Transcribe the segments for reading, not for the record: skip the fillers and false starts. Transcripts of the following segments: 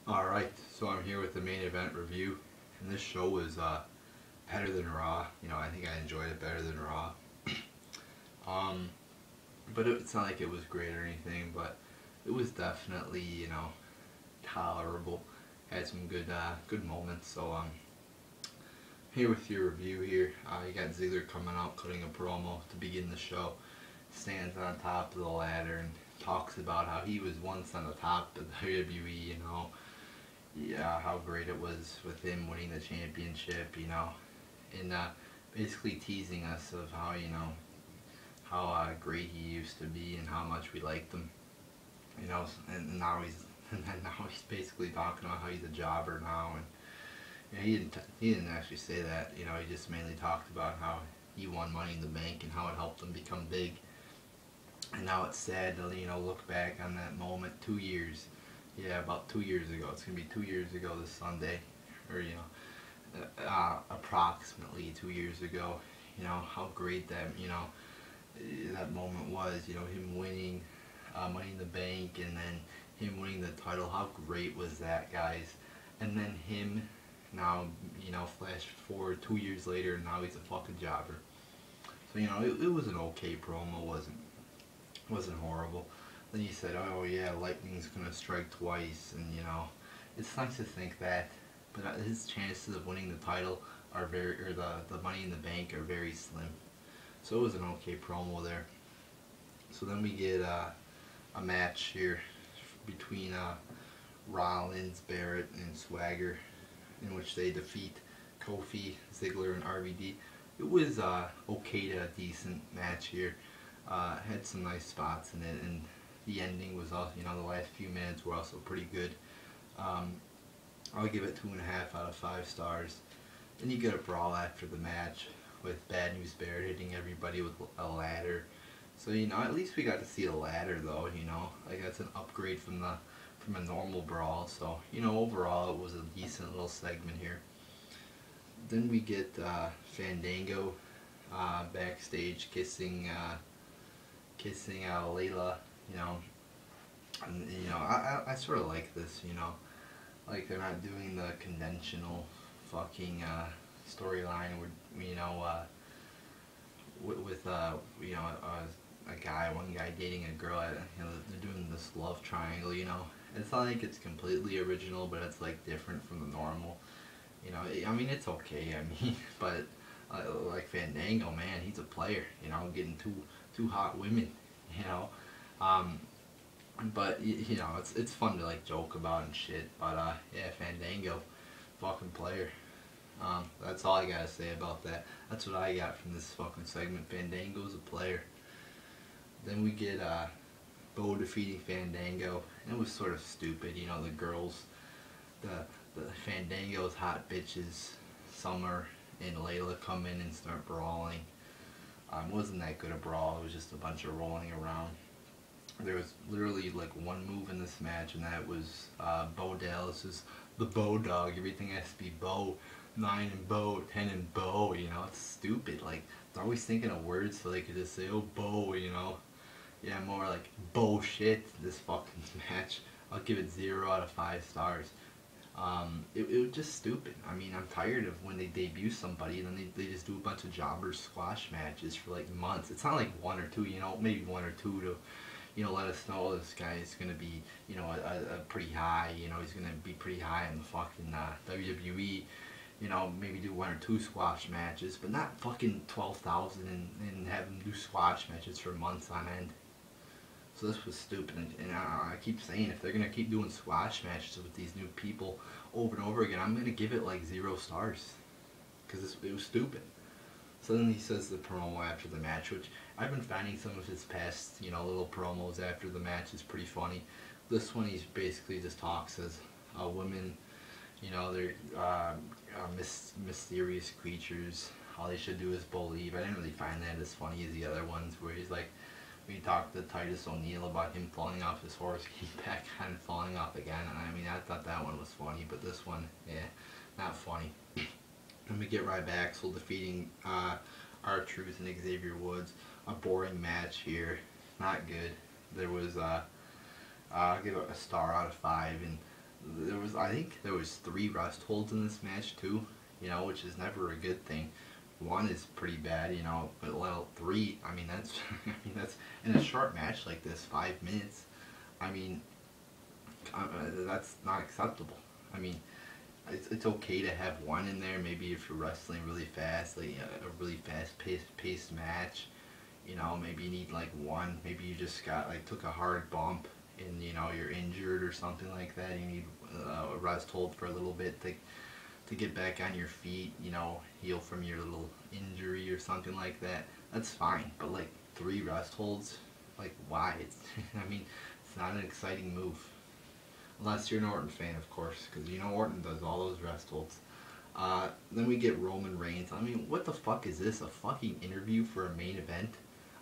Alright, so I'm here with the main event review, and this show was better than Raw. I think I enjoyed it better than Raw. Um, but it's not like it was great or anything, but it was definitely, tolerable. Had some good moments. So here with your review here. You got Ziggler coming out, cutting a promo to begin the show. Stands on top of the ladder and talks about how he was once on the top of the WWE, yeah, how great it was with him winning the championship, and basically teasing us of how great he used to be and how much we liked him, and now he's basically talking about how he's a jobber now, and he didn't actually say that, he just mainly talked about how he won Money in the Bank and how it helped him become big, and now it's sad to look back on that moment 2 years. Yeah, about 2 years ago. It's going to be 2 years ago this Sunday. Or, approximately 2 years ago. How great that moment was. Him winning Money in the Bank and then him winning the title. How great was that, guys? And then him now, flash forward 2 years later, and now he's a fucking jobber. So, it was an okay promo. Wasn't horrible. Then he said, "Oh yeah, lightning's gonna strike twice," and it's nice to think that, but his chances of winning the title are the Money in the Bank are very slim. So it was an okay promo there. So then we get a match here between Rollins, Barrett, and Swagger, in which they defeat Kofi, Ziggler, and RVD. It was okay to a decent match here. Had some nice spots in it, and the ending was also, the last few minutes were also pretty good. I'll give it 2.5 out of 5 stars. Then you get a brawl after the match with Bad News Barrett hitting everybody with a ladder. So at least we got to see a ladder though. Like that's an upgrade from a normal brawl. So overall it was a decent little segment here. Then we get Fandango backstage kissing Layla. And, I sort of like this, like they're not doing the conventional fucking storyline with one guy dating a girl. They're doing this love triangle. It's not like it's completely original, but it's like different from the normal. I mean it's okay. But like Fandango, man, he's a player. Getting two hot women. But it's fun to like joke about and shit. But yeah, Fandango, fucking player. That's all I gotta say about that. That's what I got from this fucking segment. Fandango's a player. Then we get Bo defeating Fandango. And it was sort of stupid. The girls, the Fandango's hot bitches, Summer and Layla come in and start brawling. Wasn't that good a brawl. It was just a bunch of rolling around. There was literally like one move in this match, and that was Bo Dallas's the Bo Dog. Everything has to be Bo, 9 and Bo, 10 and Bo. It's stupid. Like they're always thinking of words so they could just say, "Oh Bo," Yeah, more like bullshit. This fucking match. I'll give it 0 out of 5 stars. It was just stupid. I'm tired of when they debut somebody and then they just do a bunch of jobbers squash matches for like months. It's not like one or two, maybe one or two to let us know this guy is going to be, a pretty high, he's going to be pretty high in the fucking WWE, maybe do 1 or 2 squash matches, but not fucking 12,000 and have him do squash matches for months on end. So this was stupid, and I keep saying, if they're going to keep doing squash matches with these new people over and over again, I'm going to give it like 0 stars, because it was stupid. So then he says the promo after the match, which I've been finding some of his past, little promos after the match is pretty funny. This one, he's basically just talks as women, they're mysterious creatures. All they should do is believe. I didn't really find that as funny as the other ones, where he's like, we talked to Titus O'Neil about him falling off his horse, getting back on and falling off again, and I thought that one was funny, but this one, yeah, not funny. Then we get Ryback defeating R-Truth and Xavier Woods. A boring match here, not good. There was I'll give it a star out of 5, and there was I think there was 3 rest holds in this match too, you know, which is never a good thing. 1 is pretty bad, you know, but well, 3, I mean, that's, I mean, that's, in a short match like this, 5 minutes, I mean, that's not acceptable. I mean, it's okay to have 1 in there, maybe if you're wrestling really fast, like a really paced match, you know, maybe you need like 1, maybe you just got, like, took a hard bump, and, you know, you're injured or something like that, you need a rest hold for a little bit to get back on your feet, you know, heal from your little injury or something like that. That's fine, but like 3 rest holds, like, why? It's, I mean, it's not an exciting move. Unless you're an Orton fan, of course, because you know Orton does all those rest holds. Then we get Roman Reigns. I mean, what the fuck is this? A fucking interview for a main event?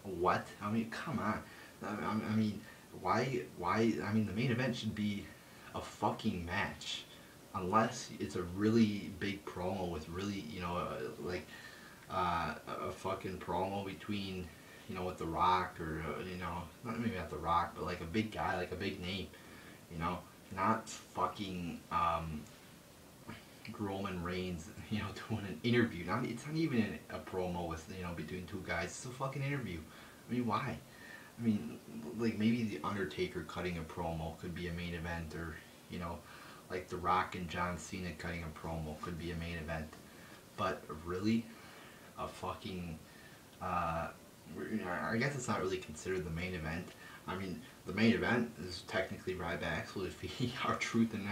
What? I mean, come on. I mean, why? I mean, the main event should be a fucking match. Unless it's a really big promo with really, you know, like a fucking promo between, you know, with The Rock, or, you know, not maybe not The Rock, but like a big guy, like a big name, you know, not fucking Roman Reigns, you know, doing an interview. It's not even a promo with, you know, between 2 guys. It's a fucking interview. I mean, why? I mean, like, maybe The Undertaker cutting a promo could be a main event, or, you know, like The Rock and John Cena cutting a promo could be a main event. But really, a fucking, I guess it's not really considered the main event. I mean, the main event is technically Ryback will defeat R-Truth and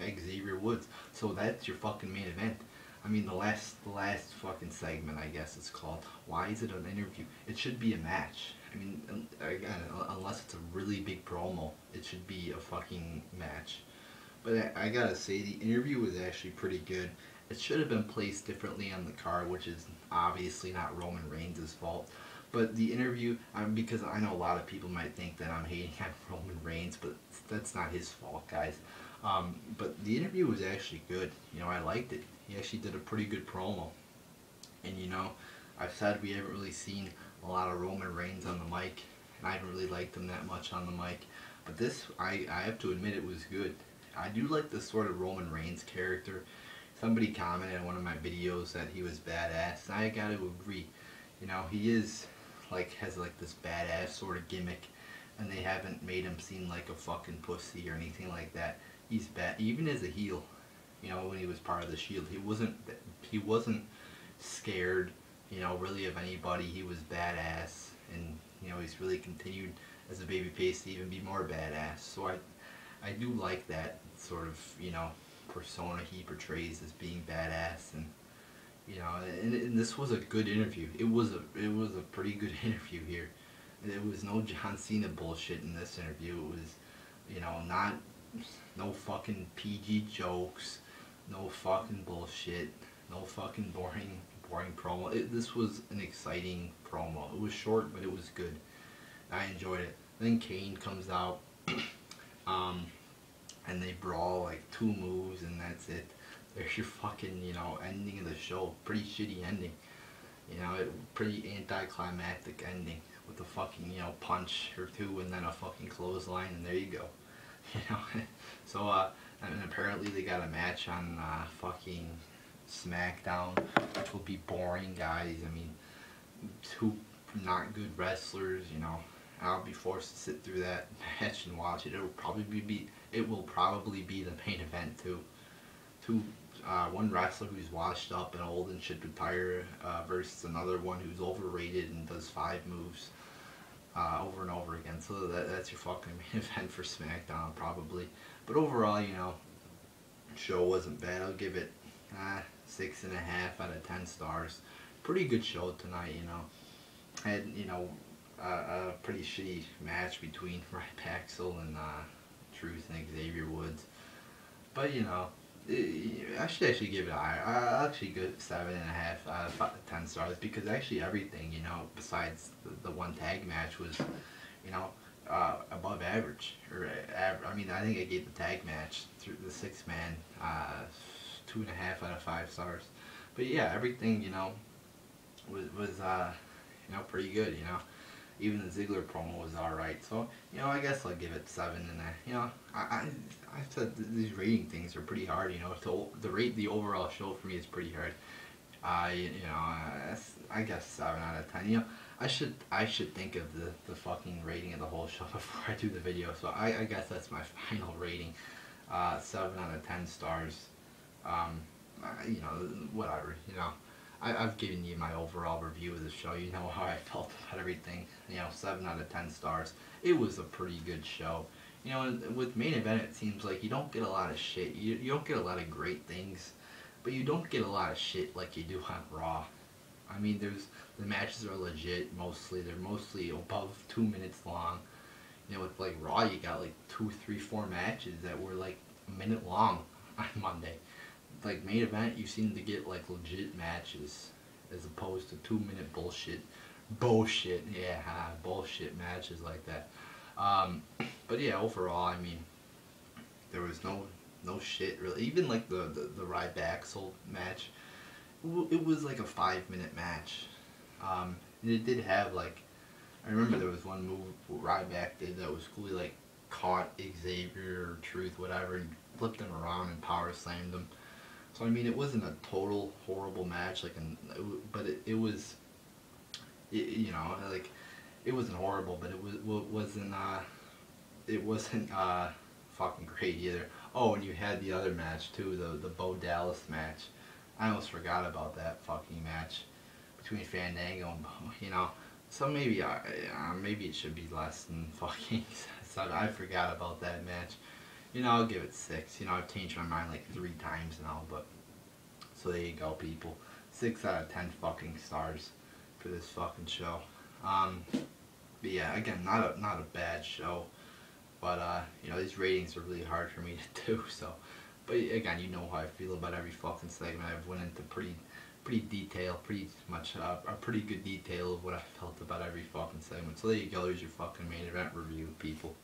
Xavier Woods. So that's your fucking main event. I mean, the last fucking segment, I guess it's called. Why is it an interview? It should be a match. I mean, again, unless it's a really big promo, it should be a fucking match. But I gotta say, the interview was actually pretty good. It should have been placed differently on the card, which is obviously not Roman Reigns' fault. But the interview, because I know a lot of people might think that I'm hating on Roman Reigns, but that's not his fault, guys. But the interview was actually good. You know, I liked it. He actually did a pretty good promo. And, you know, I've said we haven't really seen a lot of Roman Reigns on the mic, and I haven't really liked him that much on the mic. But this, I have to admit, it was good. I do like this sort of Roman Reigns character. Somebody commented in one of my videos that he was badass, and I gotta agree. You know, he is, like, has like this badass sort of gimmick, and they haven't made him seem like a fucking pussy or anything like that. He's bad, even as a heel. You know, when he was part of the Shield, he wasn't scared, you know, really of anybody. He was badass, and, you know, he's really continued as a babyface to even be more badass. So I do like that sort of, you know, persona he portrays as being badass. And, you know, and this was a good interview. It was a pretty good interview here. There was no John Cena bullshit in this interview. It was, you know, no fucking PG jokes, no fucking bullshit, no fucking boring promo. This was an exciting promo. It was short, but it was good. I enjoyed it. Then Kane comes out, and they brawl like 2 moves, and that's it. There's your fucking, you know, ending of the show. Pretty shitty ending. You know, pretty anticlimactic ending with a fucking, you know, punch or 2 and then a fucking clothesline, and there you go. You know, so and apparently they got a match on fucking SmackDown, which will be boring, guys. I mean, 2 not good wrestlers. You know, I'll be forced to sit through that match and watch it. It will probably be the main event too. One wrestler who's washed up and old and should retire versus another one who's overrated and does 5 moves over and over again. So that's your fucking main event for SmackDown, probably. But overall, you know, show wasn't bad. I'll give it 6.5 out of 10 stars. Pretty good show tonight, you know. Had, you know, a pretty shitty match between Ryback and Truth and Xavier Woods. But, you know, I should actually give it I'll actually give it 7.5 out of 10 stars, because actually everything, you know, besides the 1 tag match was, you know, above average. Or I mean, I think I gave the tag match through the 6-man 2.5 out of 5 stars. But yeah, everything, you know, was you know, pretty good. You know, even the Ziggler promo was alright. So, you know, I guess I'll give it 7. And you know, I said these rating things are pretty hard. You know, to rate the overall show for me is pretty hard. I guess 7 out of 10. You know, I should think of the fucking rating of the whole show before I do the video. So I guess that's my final rating. 7 out of 10 stars. You know, whatever. You know, I've given you my overall review of the show. You know how I felt about everything. You know, 7 out of 10 stars. It was a pretty good show. You know, and with main event, it seems like you don't get a lot of shit. You don't get a lot of great things, but you don't get a lot of shit like you do on Raw. I mean, the matches are legit mostly. They're mostly above 2 minutes long. You know, with like Raw, you got like 2, 3, 4 matches that were like a minute long on Monday. Like main event, you seem to get like legit matches as opposed to 2 minute bullshit. Bullshit, yeah, bullshit matches like that. But yeah, overall, I mean, there was no shit really. Even like the Ryback match, it was like a 5 minute match. And it did have like, I remember there was one move Ryback did that was cool. He like caught Xavier or Truth, whatever, and flipped him around and power slammed him. So I mean, it wasn't a total horrible match, like, but it was, you know, like, it wasn't horrible, but it wasn't fucking great either. Oh, and you had the other match too, the Bo Dallas match. I almost forgot about that fucking match between Fandango and Bo, you know. So maybe maybe it should be less than fucking 7. I forgot about that match. You know, I'll give it 6. You know, I've changed my mind like 3 times now, but so there you go, people. 6 out of 10 fucking stars for this fucking show. But yeah, again, not a bad show, but you know, these ratings are really hard for me to do. So, but again, you know how I feel about every fucking segment. I've went into pretty detail, pretty much a pretty good detail of what I felt about every fucking segment. So there you go. There's your fucking main event review, people.